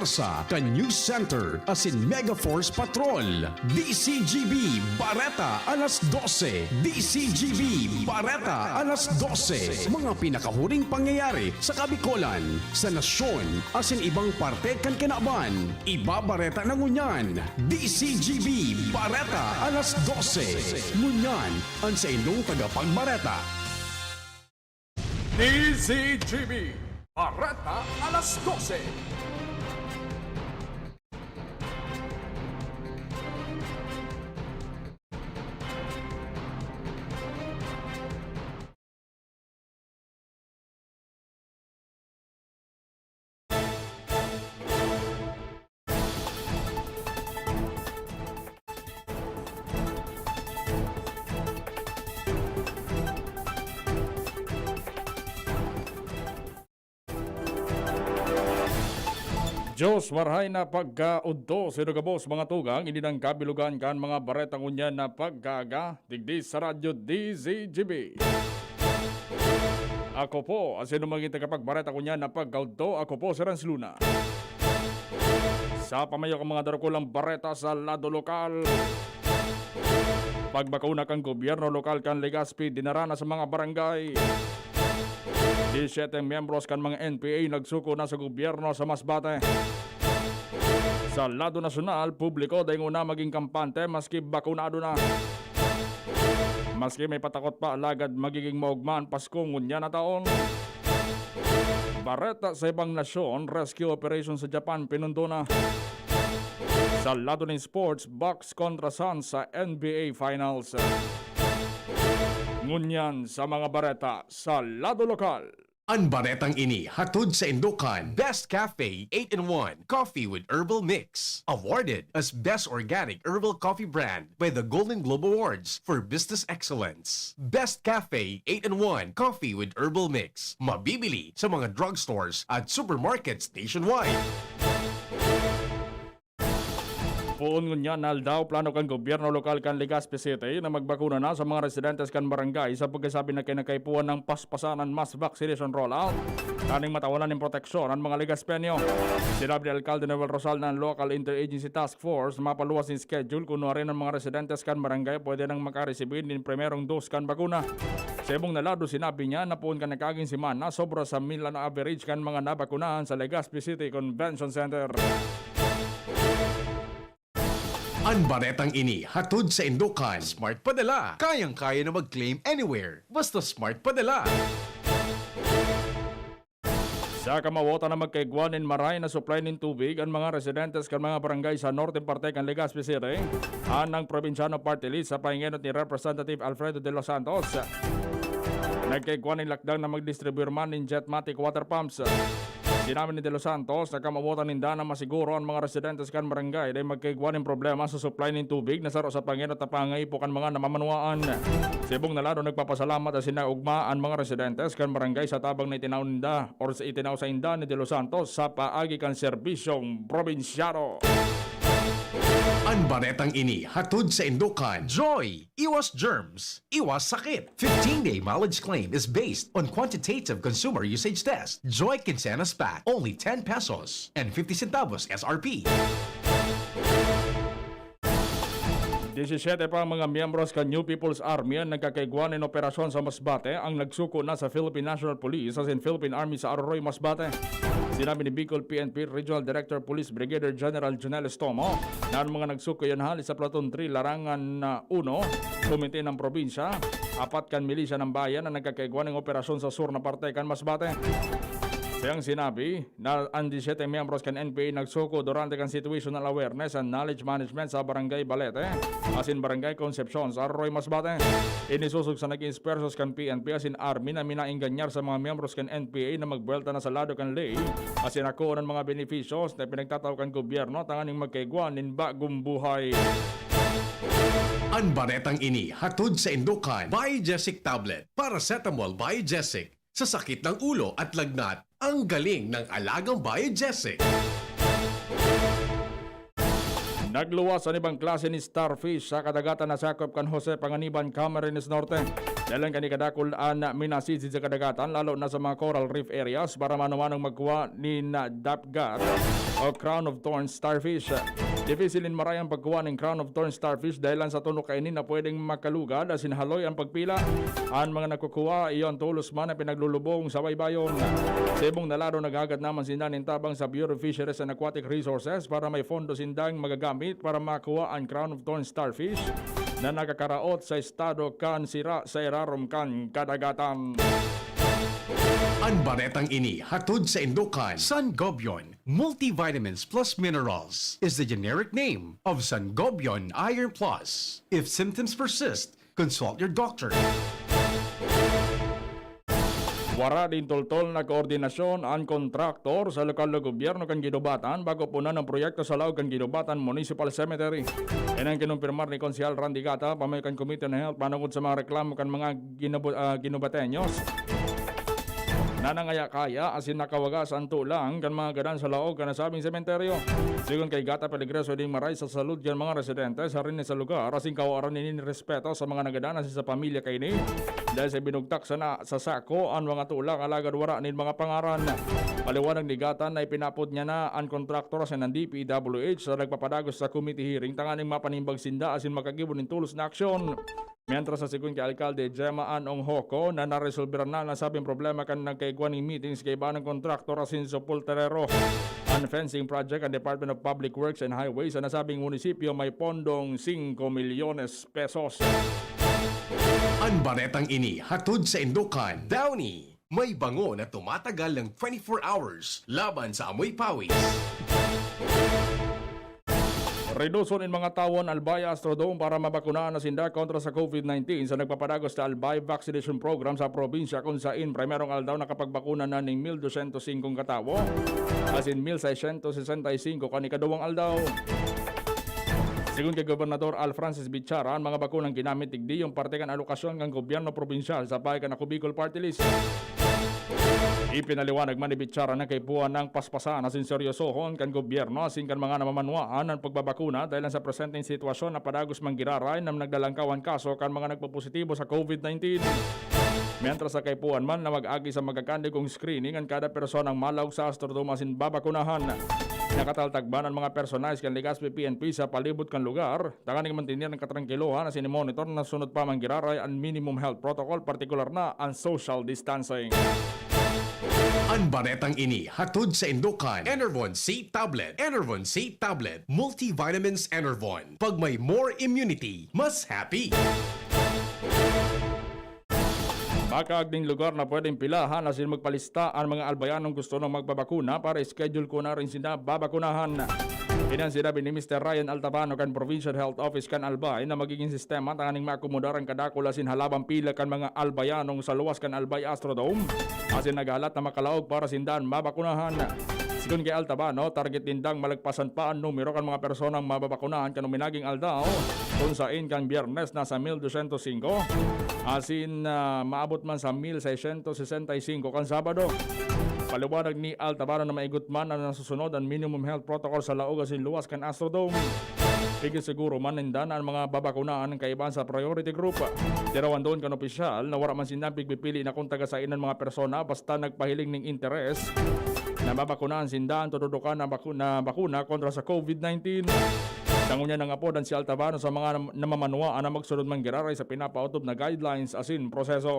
Puwersa kan News Center asin Mega Force Patrol. DZGB Bareta alas 12. DZGB Bareta alas 12. Mga pinakahuring pangyayari sa Kabikolan, sa nasyon, asin ibang parte kan kinaban. Ibabareta ng Ngunyan. DZGB Bareta alas 12. Ngunyan, ang sa inyong tagapagbareta. DZGB Bareta alas 12. Diyos marhay na pagkaudto sa Nugabos mga tugang, hindi nang kabilugan kan mga baretang unyan na pagkaga, digdi sa radyo DZGB. Ako po, asino maging tagapagbareta kunyan na pagkaudto, ako po si Renz Luna. Sa pamayo ng mga darukulang bareta sa lado lokal, pagbakuna kang gobyerno lokal kan Legazpi dinarana sa mga barangay. 17 miyembros kan mga NPA nagsuko na sa gobyerno sa Masbate. Sa lado nasyonal, publiko dahil una maging kampante maski bakunado na. Maski may patakot pa alagad magiging maugman Pasko ngunya na taon. Bareta sa ibang nasyon, rescue operation sa Japan pinundo na. Sa lado ng sports, Bucks kontra Suns sa NBA Finals. Ngunyan sa mga bareta sa lado lokal. Ang baretang ini hatod sa Indukan. Best Cafe 8-in-1 Coffee with Herbal Mix. Awarded as Best Organic Herbal Coffee Brand by the Golden Globe Awards for Business Excellence. Best Cafe 8-in-1 Coffee with Herbal Mix. Mabibili sa mga drugstores at supermarkets nationwide. Poon ngunyan naldaw plano kan gobyerno lokal kan Legazpi City na magbakuna na sa mga residentes kan barangay sa pagkasabi na kinakaipuan ng paspasanan mass vaccination rollout. Kaning matawalan ng proteksyon ang mga Legazpenyo. Sinabi ni Alcalde Noel Rosal ng Local Interagency Task Force na mapaluwas ng schedule kuno rin ang mga residentes kan barangay pwede nang makaresibin din primerong dose kan bakuna. Sa ibong nalado sinabi niya na poon kan nakaging simana sobra sa mila na average kan mga nabakunahan sa Legazpi City Convention Center. Ang baretang ini hatod sa Indukan. Smart Padala. Kayang-kaya na mag-claim anywhere. Basta Smart Padala. Sa kamawota na magkaigwanin maray na supply ng tubig ang mga residentes kan mga barangay sa northern parte kan Legazpi City. Anang probinsyano party list sa pahingenot ni Representative Alfredo de los Santos. Nagkaigwanin lakdang na mag-distribute man ng Jetmatic water pumps. Sinabi ni De Los Santos na kamabutan ninda na masiguro ang mga residentes kan barangay dahil magkaigwanin problema sa supply ng tubig na saro sa panginot na pangaipo kan mga namamanuaan. Sibong nalado nagpapasalamat at sinaugma ang mga residentes kan barangay sa tabang na itinaw ninda o sa itinaw sa inda ni De Los Santos sa paagi kan serbisyong probinsyano. Ang baretang ini hatod sa Indukan. Joy! Iwas germs. Iwas sakit. 15-day mileage claim is based on quantitative consumer usage test. Joy Quincenas Pack. Only 10 pesos and 50 centavos SRP. 17 pa ang mga miyembros kan New People's Army ang nagkakaigwanin operasyon sa Masbate ang nagsuko na sa Philippine National Police as in Philippine Army sa Aroroy, Masbate. Sinabi ni Bicol PNP Regional Director Police Brigadier General Jonel Estomo na ang mga nagsuko yan halis sa Platoon 3 Larangan 1, Komite ng Probinsya, 4 kan milisya ng bayan na nagkakaigwaning operasyon sa sur na parte kan Masbate. Siyang sinabi na ang 17 miyembros kan NPA nagsuko durante kan situational awareness and knowledge management sa Barangay Balete, asin Barangay Concepcion sa Arroy, Masbate. Inisusog sa nag-inspersos kan PNP asin Army na minaingganyar sa mga miyembros kan NPA na magbuelta na sa lado kan lay, asin ako ng mga beneficios na pinagtataw kan gobyerno tanganing magkaigwan nin bagong buhay. Ang baretang ini hatod sa Indukan. Biogesic Tablet. Paracetamol Biogesic. Sa sakit ng ulo at lagnat, ang galing ng alagang Biogesic. Nagluwas ang ibang klase ni starfish sa kadagatan na sakop kan Jose Panganiban, Camarines Norte. Dalang kanikadakulaan na minasidsid sa kadagatan lalo na sa mga coral reef areas para manumanong magkuha ni na dapgat o Crown of Thorns Starfish. Dipisilin maray ang pagkuha ng Crown of Thorns Starfish dahil lang sa tunok kainin na pwedeng makalugad asin haloy ang pagpila. Ang mga nagkukuha iyon tulos man na pinaglulubong sa baybayon. Sa ibong nalaro naghagat naman sinda ng tabang sa Bureau of Fisheries and Aquatic Resources para may fondo sindang magagamit para makuha ang Crown of Thorns Starfish na nakakaraot sa estado kan sira sa irarom kan kadagatan. Ang baretang ini hatod sa Indukan. Sangobion Multivitamins Plus Minerals is the generic name of Sangobion Iron Plus. If symptoms persist, consult your doctor. Wara din toltol na koordinasyon ang kontraktor sa lokal na gobyerno kan Ginubatan bago punan ang proyekto sa laog kan Ginubatan Municipal Cemetery. Yan ang kinumpirmar ni Konsehal Randy Gata, pamayakan Committee on Health panungod sa mga reklamo kan mga Ginubatenyos. Nanangaya kaya asin nakawagas ang tulang kan mga gadan sa laog kan nasabing sementeryo. Sigon kay Gata Peligreso ding maray sa salud kan mga residente sa rin sa lugar asin kawaran nini respeto sa mga nagadan asin sa pamilya kay ni. Dahil sa binugtak sa sako ang mga tulang alagad wara nin mga pangaran. Paliwanag ni Gata na ipinapod niya na ang kontraktor sa ng DPWH sa nagpapadagos sa committee hearing tanganing mapanimbag sinda asin makagibon ng tulos na aksyon. Mientras sa sigun kay Alkalde Gemma Anong Hoko na naresolberan na nasabing problema kan nagkaiguan ng meetings kay iba ng kontraktor asin sa Pulterero. Ang fencing project ang Department of Public Works and Highways sa nasabing munisipyo may pondong 5 milyones pesos. Ang baretang ini hatod sa Indukan. Downy may bango na tumatagal ng 24 hours laban sa amoy pawis. Reduson in mga tawon Albay Astrodome para mabakunaan na sinda kontra sa COVID-19 sa nagpapadagos sa Albay Vaccination Program sa probinsya kung saan primerong aldaw nakapagbakuna na ng 1,205 katawo asin 1,665 kanikadawang aldaw. Sigun kay Gobernador Al Francis Bichara, ang mga bakunang ginamit tigdi yung parte kan alokasyon ng gobyerno probinsyal sa pahay na Bicol Party List. Ipinaliwanag man ni Bichara na kay buwan ng paspasan asin seryosohon kan gobyerno asin kan mga namamanwaan ang pagbabakuna dahil sa presenteng sitwasyon na padagos manggiraray na nagdalangkawan kaso kan mga nagpopositibo sa COVID-19. Mientras sa kay puwan man na mag-agi sa magkakandigong screening ang kada personang malawag sa Astrodome asin babakunahan. Nakataltagban ang mga personalis kan Ligaspi PNP sa palibot kan lugar. Tanganing mantinir ng katrangkiluhan asin monitor na sunod pa manggiraray ang minimum health protocol, partikular na ang social distancing. Ang baretang ini hatod sa Indukan. Enervon C Tablet. Enervon C Tablet. Multivitamins Enervon. Pag may more immunity, mas happy. Baka agding lugar na pwedeng pilahan asin magpalista ang mga albayanong gusto nang magbabakuna para schedule ko na rin sila babakunahan. Inan sinabi ni Mr. Ryan Altabano kan Provincial Health Office kan Albay na magiging sistema tanganing maakomodar ang kadakol asin halabang pila kan mga albayanong sa luwas kan Albay Astrodome asin nagalat na makalaog para sindan mabakunahan. Sigun kay Altabano, target tindang malagpasan pa ang numero kan mga personang mababakunahan kan uminaging aldaw kung saan kan Biyernes nasa 1,205 asin maabot man sa 1,665 kan Sabado. Paliwanag ni Altabano na maigot man na nasusunod ang minimum health protocol sa laog asin luwas kan Astrodome. Pigil siguro man nindan ang mga babakunaan ng kaibahan sa priority group. Tirawan doon kan opisyal na wala man sinabing pipili na kung taga-sainan mga persona basta nagpahiling ng interes na babakunaan sindan tutudukan na bakuna kontra sa COVID-19. Tangunya ng apodan si Altabano sa mga namamanuaan na magsunod manggiraray sa pinapautob na guidelines asin proseso.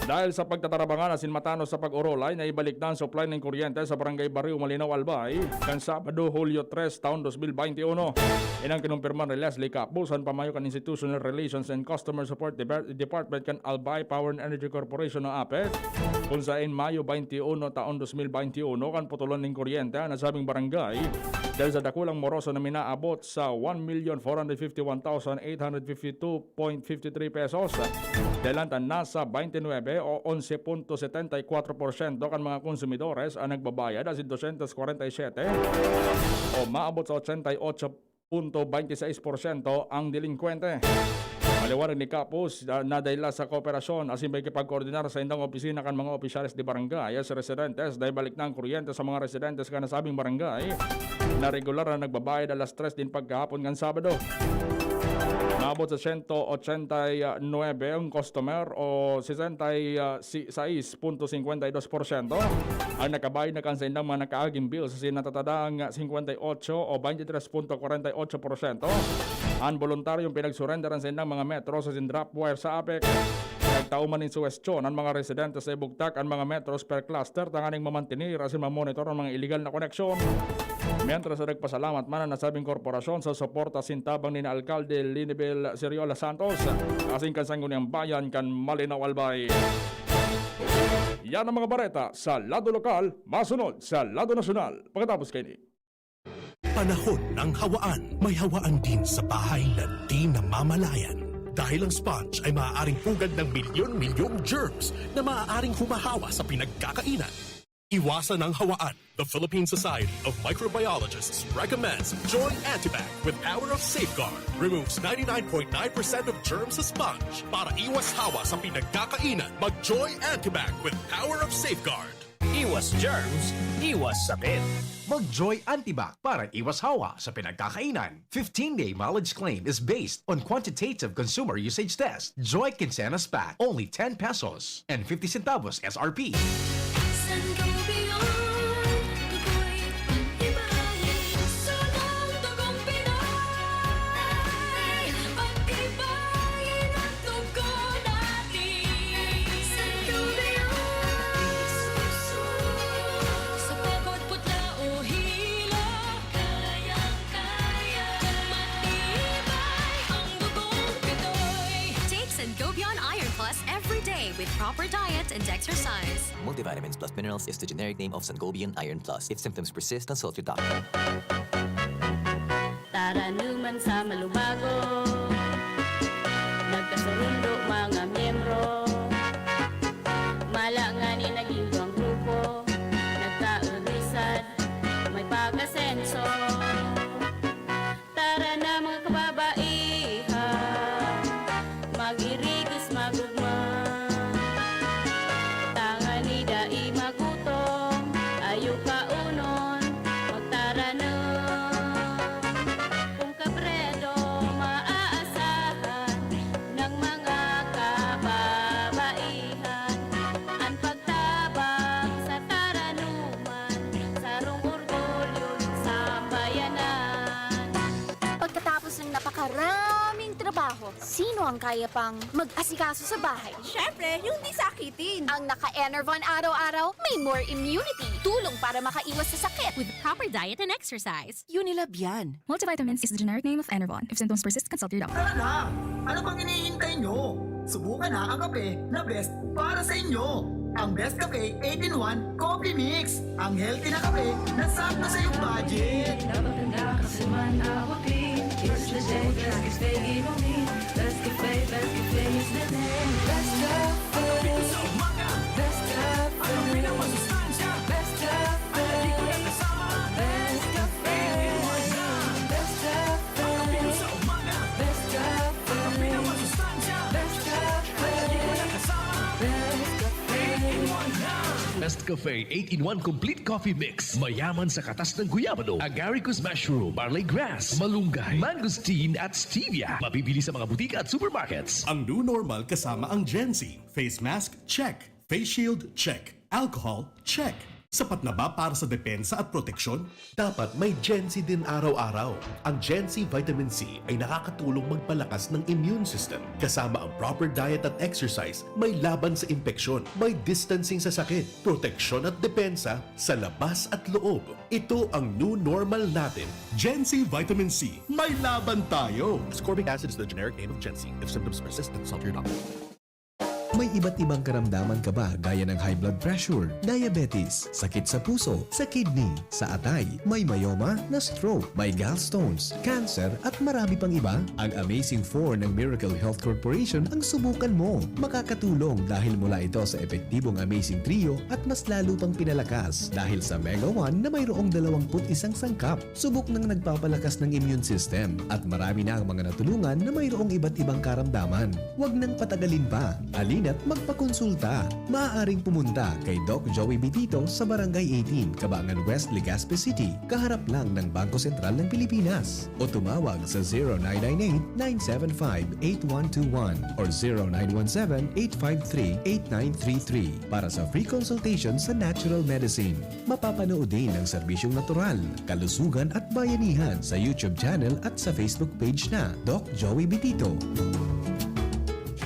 Dahil sa pagtatarabangan asin matano sa pag-urolay na ibalik na ang supply ng kuryente sa Barangay Barrio Malinaw Albay kan Sabado, Hulyo 3, taon 2021. Inang kinumpirman ni Leslie Capus ang pamayo kan Institutional Relations and Customer Support Department kan Albay Power and Energy Corporation o APEC kung saan Mayo 21 taon 2021 kan putulon ng kuryente na sabing barangay dahil sa dakulang moroso na minaabot sa 1,451,852.53 pesos. Dahilantan nasa 29 o 11.74% kan mga konsumidores ang nagbabayad asin 247 o maabot sa 88.26% ang delinkwente. Maliwanag ni Capus na dahil sa kooperasyon asin may kipag-koordinar sa indang opisina kan mga opisyalis di barangay sa residentes dahil balik na ang kuryente sa mga residentes kan nasabing barangay na regular na nagbabayad alas 3 din pagkahapon kan Sabado. Naabot sa 189 ang customer o 66.52% ang nakabayad na kansa ng mga nakaaging bill sa sinatatadang 58 o 23.48%. Ang voluntaryong pinagsurenderan sa ng mga metro sa drop wire sa APEC. Nagtauman ng suwestyon ang mga residente sa ibugtak ang mga metros per cluster tanganing mamantinir asin mamonitor ang mga illegal na koneksyon. Mientras sa nagpasalamat man ang nasabing korporasyon sa suporta sintabang ni na Alkalde Linibel Siriola Santos kasing kansanggunang bayan kan Malinaw Albay. Yan ang mga bareta sa lado lokal, masunod sa lado nasyonal. Pagkatapos kayo Panahon ng hawaan. May hawaan din sa bahay na di namamalayan. Dahil ang sponge ay maaaring pugad ng milyon-milyong germs na maaaring humahawa sa pinagkakainan. Iwasan ang hawaan. The Philippine Society of Microbiologists recommends Joy Antibac with Power of Safeguard. Removes 99.9% of germs sa sponge. Para iwas hawa sa pinagkakainan, mag-Joy Antibac with Power of Safeguard. Iwas germs, iwas sakit. Mag-Joy Antibac para iwas hawa sa pinagkakainan. 15-day mileage claim is based on quantitative consumer usage test. Joy Quincenas Pack, only 10 pesos and 50 centavos SRP. With proper diet and exercise. Multivitamins plus minerals is the generic name of Sangobion Iron Plus. If symptoms persist, consult your doctor. Tara naman sa malubago, nagkasundo mga miyembro, malangani naging buwang grupo, nagkaulisad, may pag-asenso. Tara na mga kababaihan, mag-irigis magugma. Napakaraming trabaho. Sino ang kaya pang mag-asikaso sa bahay? Siyempre, yung di sakitin. Ang naka-Enervon araw-araw, may more immunity. Tulong para makaiwas sa sakit. With proper diet and exercise. Unilab yan. Multivitamins is the generic name of Enervon. If symptoms persist, consult your doctor. Tara na! Ano bang hinihintay nyo? Subukan na ang kape na best para sa inyo. Ang Best Cafe 8-in-1 Coffee Mix. Ang healthy na kape na sakto sa iyong budget. It's the day, Best Cafe, give me. Best Cafe is the name. Best Cafe. Best Cafe. Ang pinamasustansya. Best Cafe. Di ko na kasama. Best Cafe. Best Cafe. Ang pinam sa umaga. Best Cafe. Ang pinamasustansya. Best Cafe. Di ko na kasama. Best Cafe. 8-in-1 na. Best Cafe 8-in-1 Complete Coffee Mix. Mayaman sa katas ng guyabano, agaricus mushroom, barley grass, malunggay, mangosteen at stevia. Mabibili sa mga butika at supermarkets. Ang new normal kasama ang Gen Z. Face mask, check. Face shield, check. Alcohol, check. Sapat na ba para sa depensa at proteksyon? Dapat may Gen Z din araw-araw. Ang Gen Z Vitamin C ay nakakatulong magpalakas ng immune system. Kasama ang proper diet at exercise, may laban sa impeksyon, may distancing sa sakit, proteksyon at depensa sa labas at loob. Ito ang new normal natin. Gen Z Vitamin C. May laban tayo! Ascorbic acid is the generic name of Gen Z. If symptoms persist, consult your doctor. May iba't ibang karamdaman ka ba gaya ng high blood pressure, diabetes, sakit sa puso, sa kidney, sa atay, may myoma na stroke, may gallstones, cancer at marami pang iba? Ang Amazing 4 ng Miracle Health Corporation ang subukan mo. Makakatulong dahil mula ito sa epektibong Amazing Trio at mas lalo pang pinalakas dahil sa Mega 1 na mayroong 21 sangkap. Subok ng nagpapalakas ng immune system at marami na ang mga natulungan na mayroong iba't ibang karamdaman. Huwag nang patagalin pa. Alina at magpakonsulta. Maaaring pumunta kay Doc Joey Bitito sa Barangay 18, Cabangan West, Legazpi City, kaharap lang ng Bangko Sentral ng Pilipinas. O tumawag sa 0998-975-8121 or 0917-853-8933 para sa free consultation sa natural medicine. Mapapanood din ang serbisyong natural, kalusugan at bayanihan sa YouTube channel at sa Facebook page na Doc Joey Bitito.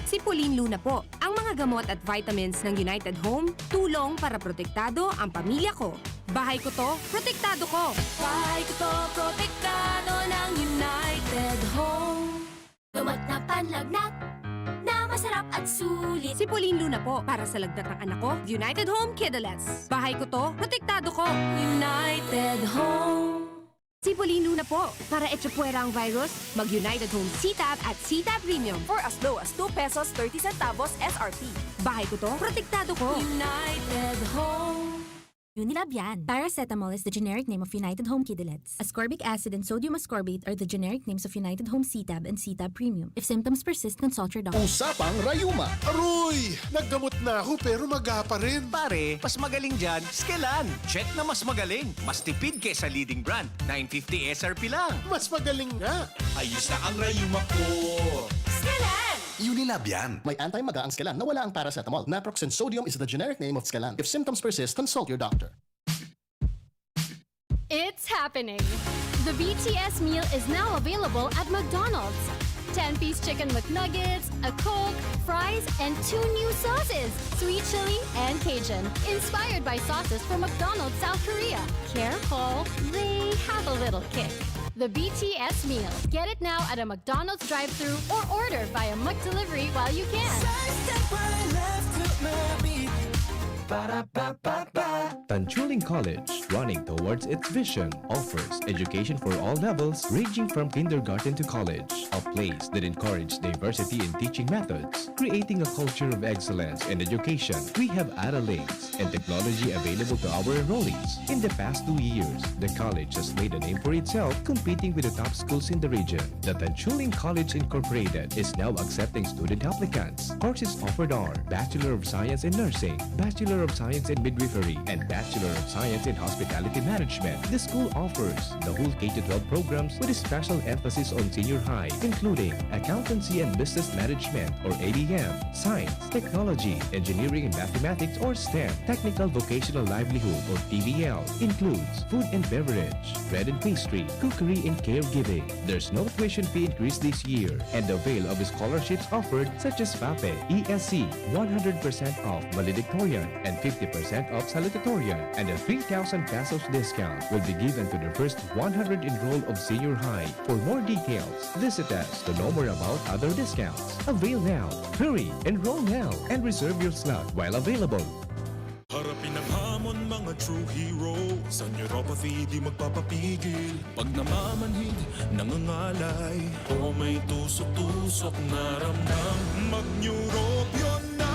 Si Pauline Luna po, ang mga gamot at vitamins ng United Home, tulong para protektado ang pamilya ko. Bahay ko to, protektado ko. Bahay ko to, protektado ng United Home. Gamot na panlagnat na masarap at sulit. Si Pauline Luna po, para sa lagnat ng anak ko, United Home Kidlets. Bahay ko to, protektado ko. United Home. Si Pauline Luna po, para etsapuera ang virus, mag-United Home CTAB at CTAB Premium For as low as 2 pesos 30 centavos SRP. Bahay ko to, protektado ko. United Home. Unilab yan. Paracetamol is the generic name of United Home Kidlets. Ascorbic acid and sodium ascorbate are the generic names of United Home CTAB and CTAB Premium. If symptoms persist, consult your doctor. Usapang Rayuma. Aroy! Naggamot na ako pero maga pa rin. Pare, mas magaling dyan, Skelan. Check na mas magaling. Mas tipid kesa leading brand. 950 SRP lang. Mas magaling nga. Ayos na ang Rayuma ko. Skelan! Unilab yan. May anti-maga ang Skelan na wala ang paracetamol. Naproxen sodium is the generic name of Skelan. If symptoms persist, consult your doctor. It's happening! The BTS meal is now available at McDonald's. 10-piece chicken McNuggets, a Coke, fries, and 2 new sauces, sweet chili and Cajun, inspired by sauces from McDonald's South Korea. Careful, they have a little kick. The BTS meal. Get it now at a McDonald's drive-thru or order via McDelivery while you can. Tanchuling College, running towards its vision, offers education for all levels ranging from kindergarten to college. A place that encourages diversity in teaching methods, creating a culture of excellence in education. We have accolades and technology available to our enrollees. In the past 2 years, the college has made a name for itself, competing with the top schools in the region. The Tanchuling College Incorporated is now accepting student applicants. Courses offered are Bachelor of Science in Nursing, Bachelor of Science in Midwifery, and Bachelor of Science in Hospitality Management. The school offers the whole K-12 programs with a special emphasis on senior high, including Accountancy and Business Management or ABM, Science, Technology, Engineering and Mathematics or STEM, Technical Vocational Livelihood or TVL, includes Food and Beverage, Bread and Pastry, Cookery and Caregiving. There's no tuition fee increase this year, and the avail of scholarships offered such as FAPE, ESC, 100% off valedictorian and 50% off salutatorian, and a 3,000 pesos discount will be given to the first 100 enrolled of senior high. For more details, visit us to know more about other discounts. Avail now, hurry, enroll now, and reserve your slot while available. Harapin ang hamon, mga true hero. Sa neuropathy, di magpapapigil. Pag namamanhid, nangangalay. O may tusok-tusok na ramdam, mag-neurobion na.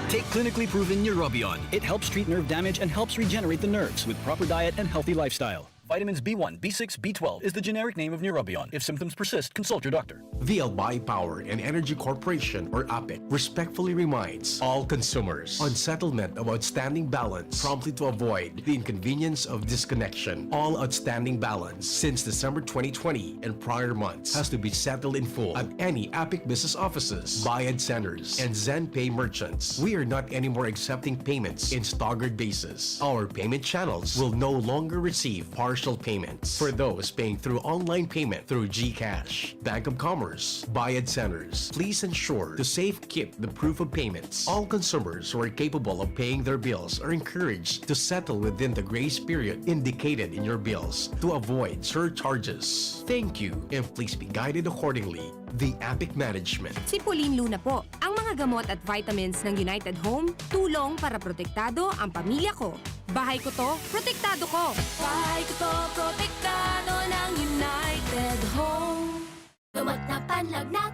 Take clinically proven Neurobion. It helps treat nerve damage and helps regenerate the nerves with proper diet and healthy lifestyle. Vitamins B1, B6, B12 is the generic name of Neurobion. If symptoms persist, consult your doctor. The Albay Power and Energy Corporation, or APEC, respectfully reminds all consumers on settlement of outstanding balance promptly to avoid the inconvenience of disconnection. All outstanding balance since December 2020 and prior months has to be settled in full at any APEC business offices, Bayad centers, and ZenPay merchants. We are not anymore accepting payments in staggered basis. Our payment channels will no longer receive partial payments for those paying through online payment through GCash, Bank of Commerce, Bayad centers. Please ensure to safe keep the proof of payments. All consumers who are capable of paying their bills are encouraged to settle within the grace period indicated in your bills to avoid surcharges. Thank you, and please be guided accordingly. The APEC Management. Si Pauline Luna po, ang mga gamot at vitamins ng United Home, tulong para protektado ang pamilya ko. Bahay ko to, protektado ko. Bahay ko to, protektado ng United Home. Gamot na panlagnat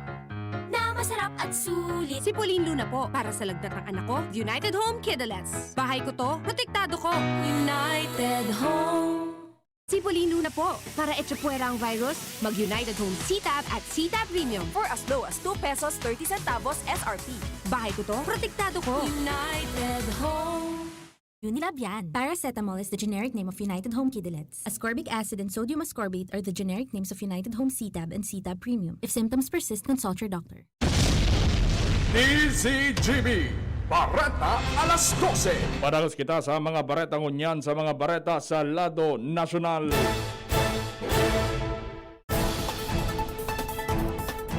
na masarap at sulit. Higit. Si Pauline Luna po, para sa lagdat ng anak ko, United Home Kidulets. Bahay ko to, protektado ko. United Home. Si Pauline Luna po, para etsapuera ang virus, mag-United Home CTAB at CTAB Premium. For as low as 2 pesos 30 centavos SRP. Bahay ko to, protektado ko. United Home. Unilab yan. Paracetamol is the generic name of United Home Kidulets. Ascorbic acid and sodium ascorbate are the generic names of United Home CTAB and CTAB Premium. If symptoms persist, consult your doctor. DZGB Bareta alas 12. Padalos kita sa mga bareta ngunyan sa mga bareta sa lado nasyonal.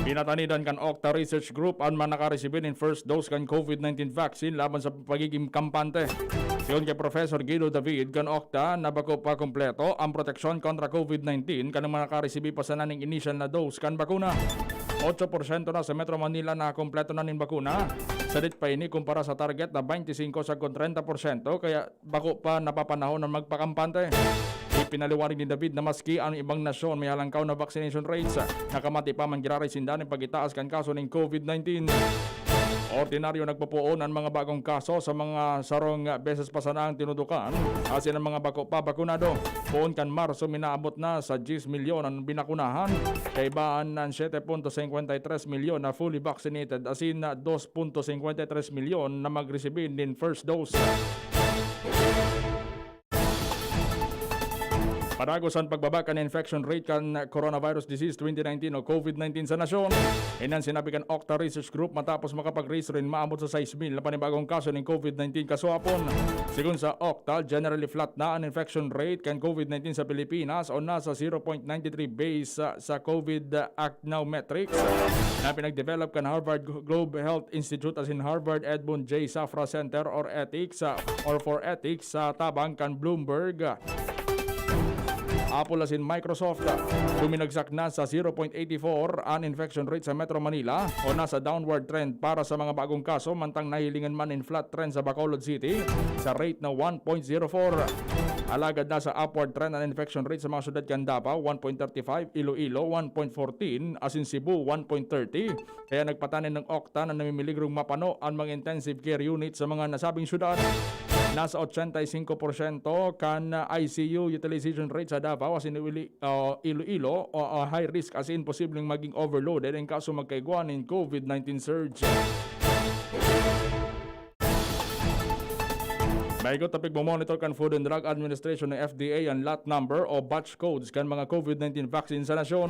Pinatanidan kan Octa Research Group ang manakaresibin in first dose kan COVID-19 vaccine laban sa pagiging kampante. Siyon kay Professor Guido David kan Octa, nabako pa kompleto ang proteksyon kontra COVID-19 kan manakaresibi pa sa naning initial na dose kan bakuna. 8% na sa Metro Manila na kompleto na nin bakuna. Sadit pa ini kumpara sa target na 25 sa 30%, kaya bako pa napapanahon ng magpakampante. Ipinaliwanag ni David na maski ang ibang nasyon may halangkaw na vaccination rates, nakamati pa man girarisindan ng pagitaas kan kaso ng COVID-19. Ordinaryo nagpupuon ang mga bagong kaso sa mga sarong beses pa sana ang tinudukan. Asin ang mga bako pa bakunado. Poon kan Marso minaabot na sa 10 milyon ang binakunahan. Kaibaan ng 7.53 milyon na fully vaccinated, asin na 2.53 milyon na magresibin din first dose. Padagos ang pagbaba kan infection rate kan coronavirus disease 2019 o COVID-19 sa nasyon. Inan sinabi kan Octa Research Group matapos makapag-raise rin maabot sa 6,000 na panibagong kaso ng COVID-19 kaswapon. Sigun sa Octa, generally flat na ang infection rate kan COVID-19 sa Pilipinas o nasa 0.93 base sa COVID Act Now metrics na pinag-develop kan Harvard Globe Health Institute as in Harvard Edmund J. Safra Center or Ethics or for Ethics sa tabang kan Bloomberg. Apple as in Microsoft, buminagsak na sa 0.84 ang infection rate sa Metro Manila o nasa downward trend para sa mga bagong kaso, mantang nahilingan man in flat trend sa Bacolod City sa rate na 1.04. Alagad na sa upward trend ang infection rate sa mga syudad kan Davao 1.35, Iloilo 1.14, as in Cebu 1.30. Kaya nagpatanin ng Octa na namimiligrong mapano ang mga intensive care unit sa mga nasabing syudad. Nasa 85% kan ICU utilization rate sa Davao as in Iloilo o high risk as in posibleng maging overloaded in kaso magkaiguan in COVID-19 surge. Maigo tapig mo-monitor kan Food and Drug Administration ng FDA ang lot number o batch codes kan mga COVID-19 vaccine sa nasyon.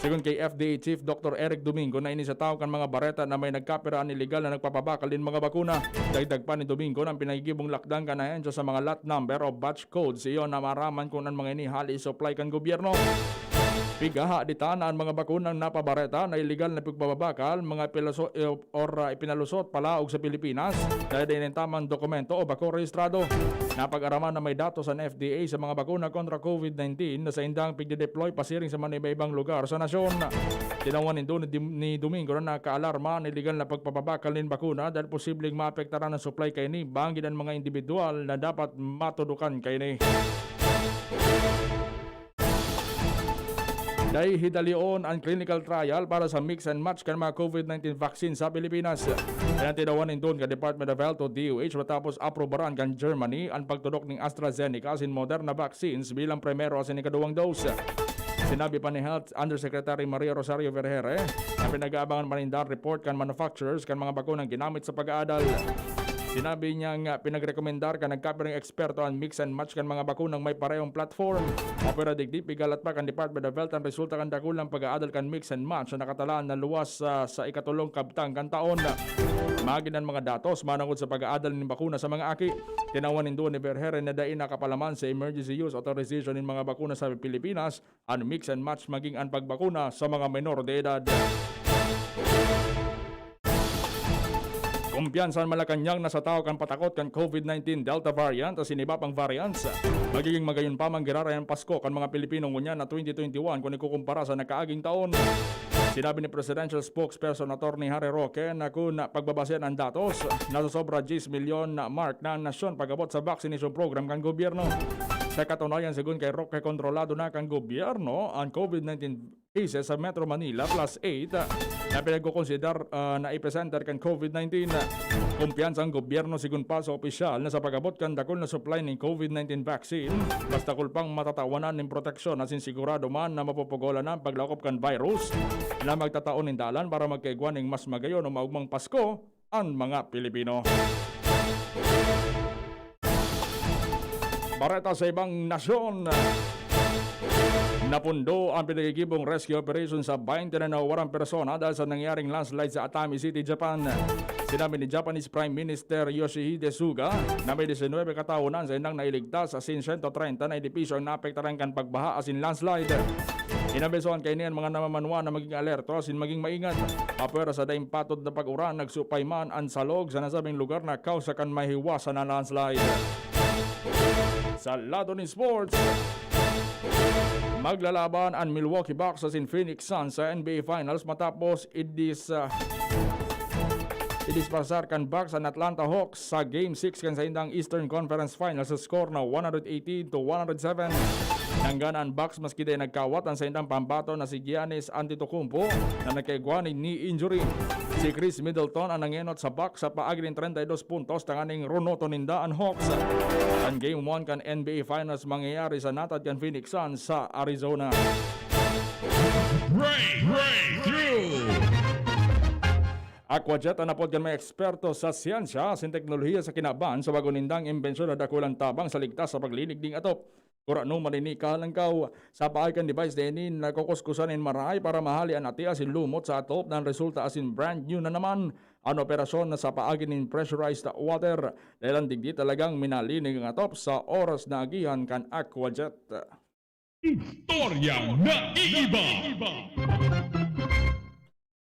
Sigun kay FDA Chief Dr. Eric Domingo na ini sa tao kan mga bareta na may nagkapiraan illegal na nagpapabakal din mga bakuna. Dagdag pa ni Domingo ng pinagigibong lakdang kanayan sa mga lot number o batch codes iyon na maraman kung ang mga inihali supply kan gobyerno. Pigaha ditaan ang mga bakunang napabareta na illegal na pagpababakal mga ipinalusot palaog sa Pilipinas dahil din tamang dokumento o bako rehistrado. Napag-araman na may datos sa FDA sa mga bakuna kontra COVID-19 na sa indang pigde-deploy pasiring sa mga iba-ibang lugar sa nasyon. Tinawan ni Domingo na nakaalarma ang illegal na pagpapabakal ng bakuna dahil posibleng maapektaran ng supply kay ni bangin ang mga individual na dapat matudukan kay ni. Dahil hidalion ang clinical trial para sa mix and match kan mga COVID-19 vaccine sa Pilipinas. Kaya tinawanin doon ka Department of Health o DOH matapos aprobaran kan Germany ang pagtudok ng AstraZeneca sin Moderna vaccines bilang primero sin ikaduwang dose. Sinabi pa ni Health Undersecretary Maria Rosario Vergere na pinag-aabangan manindan report kan manufacturers kan mga bakunang ginamit sa pag-aadal. Sinabi niya nga pinagrekomendar ka nagkapirang eksperto ang mix and match kan mga bakunang may parehong platform. Opera digdi pigalat pa kan Department of Health ang resulta kan dakulang pag-aadal kan mix and match na nakatalaan na luwas sa ikatulong kabtang kan taon. Magin ang mga datos manangod sa pag-aadal ng bakuna sa mga aki. Tinawanin doon ni Vergere na dain nakapalaman sa emergency use authorization ng mga bakuna sa Pilipinas ang mix and match maging ang pagbakuna sa mga menor de edad. Kumpiyansa ang Malacanang na sa tao kan patakot kan COVID-19 Delta variant at siniba pang variants. Magiging magayon pa manggirara ang Pasko kan mga Pilipino ngunya na 2021 kung ikukumpara sa nakaaging taon. Sinabi ni Presidential Spokesperson Attorney Harry Roque na kung pagbabasehan ang datos, nasa sobra 10 milyon na mark na ang nasyon pagabot sa vaccination program kan gobyerno. Sa katunayan, sigun kay Roque, kontrolado na kan gobyerno ang COVID-19 cases sa Metro Manila plus 8 na pinagkukonsider na epicenter kan COVID-19. Kumpiyansa ang gobyerno sigun pa sa opisyal na sa pagabot kan dakol na supply ng COVID-19 vaccine basta kulpang matatawanan ng proteksyon asin sigurado man na mapupugolan ang paglakop kan virus na magtataon ng dalan para magkaigwan ng mas magayon o maugmang Pasko ang mga Pilipino. Bareta sa ibang nasyon. Napundo ang pinagigibong rescue operation sa 20 na nawawarang persona dahil sa nangyaring landslide sa Atami City, Japan. Sinabi ni Japanese Prime Minister Yoshihide Suga na may 19 kataunan sa indang nailigtas asin 130 na edipisyo ang naapektaran kan pagbaha asin landslide. Inabesoan kay niyan mga namamanwa na maging alerto asin maging maingat. Apwera sa daing patod na pag-uran nagsupay man ang salog sa nasabing lugar na kausa kan mahiwasan na landslide. Sa lado ni sports, maglalaban ang Milwaukee Bucks sa Phoenix Suns sa NBA Finals matapos idispasar kan Bucks ang Atlanta Hawks sa Game 6 kan sa indang Eastern Conference Finals sa score na 118-107. Nanggana ang Bucks maski day nagkawat ang sa indang pambato na si Giannis Antetokounmpo na nagkaigwan ng knee injury. Si Chris Middleton ang nangenot sa Bucks sa paagi ng 32 puntos tanganing runoto ninda ang Hawks. Ang Game 1 kan NBA Finals mangyayari sa natad kan Phoenix Suns sa Arizona. Breakthrough! Aquajet ang napod kan may eksperto sa siyensya sin teknolohiya sa kinaban sa bagonindang imbensyon na dakulang tabang sa ligtas sa paglinig ding atop. Kurano maninika lang kaw sa paay kan device din na kukuskusanin maray para mahali ang ati asin lumot sa atop ng resulta asin brand new na naman ang operasyon na sa paagi ng pressurized water dahil ang digdi talagang minalinig ang atop sa oras na agihan kan Aquajet. Istorya na iiba!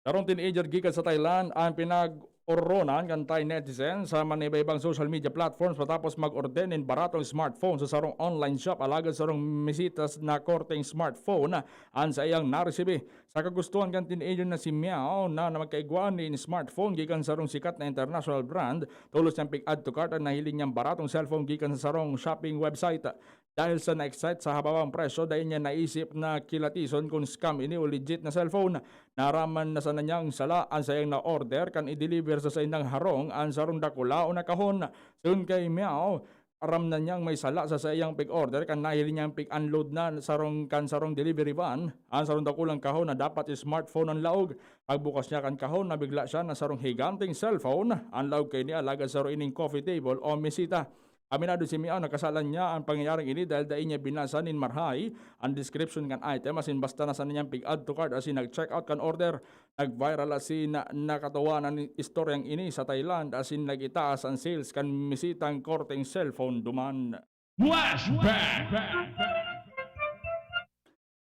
Karong teenager gikan sa Thailand ang pinag-oronan kan Thai netizen sa manibaybang social media platforms matapos mag-orden ng baratong smartphone sa sarong online shop alagad sarong misitas na korteng smartphone ang sa iyang naresibi. Sa kagustuhan kan teenager na si Miao na magkaigwan ni smartphone gikan sarong sikat na international brand tulos niyang pig-add to cart ang nahiling niyang baratong cellphone gikan sa sarong shopping website. Dahil sa na-excite sa hababang presyo, dahil niya naisip na kilatison kung scam ini o legit na cellphone. Naraman na sa nanyang sala ang sayang na order kan i-deliver sa indang harong ang sarong dakula o nakahon. Soon kay Miao, aram na niyang may sala sa sayang pig-order kan nahili niyang pig-unload na sarong delivery van. Ang sarong dakulang kahon na dapat smartphone ang laog. Pagbukas niya kan kahon, nabigla siya na sarong higanting cellphone. Ang laog kay niya alagad sarong ining coffee table o mesita. Aminado si Miao nakasalan niya ang pangyayaring ini dahil dahil niya binasa nin marhay ang description kan item asin basta na sa niyang pig-add to cart asin nag-check out kan order. Nag-viral asin nakatawa ng istoryang ini sa Thailand asin nag-itaas ang sales kan misitang korteng cellphone duman. Flashback!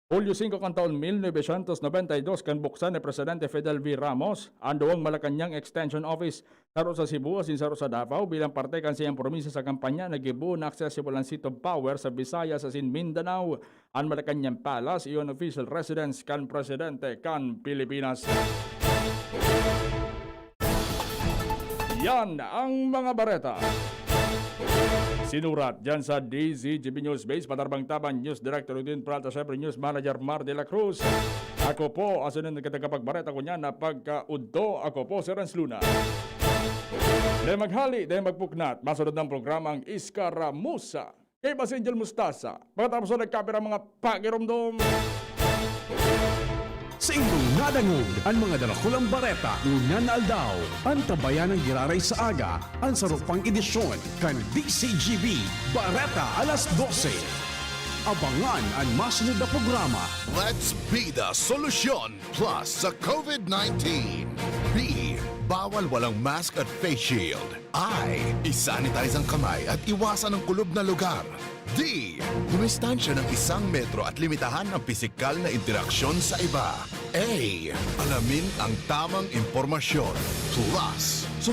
Hulyo 5 kan taon 1992 kan buksan ni Presidente Fidel V. Ramos ang duwang Malacanang Extension Office saro sa Cebu asin saro sa Davao bilang parte kan siyang promisa sa kampanya na gibu na accessible ang seat of power sa Visayas asin Mindanao. Ang Malacanang Palace iyon official residence kan Presidente kan Pilipinas. Yan ang mga bareta. Sinurat dyan sa DZGB News Base, Patarbang-Taban News Director Udin Pralta, Siyempre News Manager Mar de la Cruz. Ako po, asunod na katagapagbareta ko niya na pagka-uddo, ako po si Renz Luna. Dahil maghali, dahil magpuknat, masunod ng programang Iskaramusa kay Basinjel Mustasa. Pagkatapos na nagkapira mga pagiromdom. Sa inyong nadangog ang mga dalakulang bareta unan aldaw. Ang tabayan ng giraray sa aga, ang sarupang edisyon kan DZGB Bareta alas 12. Abangan ang masunod na programa. Let's be the solution plus sa COVID-19. B. Bawal walang mask at face shield. I. Isanitize ang kamay at iwasan ang kulob na lugar. D. Dumistansya ng 1 metro at limitahan ang pisikal na interaksyon sa iba. A. Alamin ang tamang impormasyon. Plus,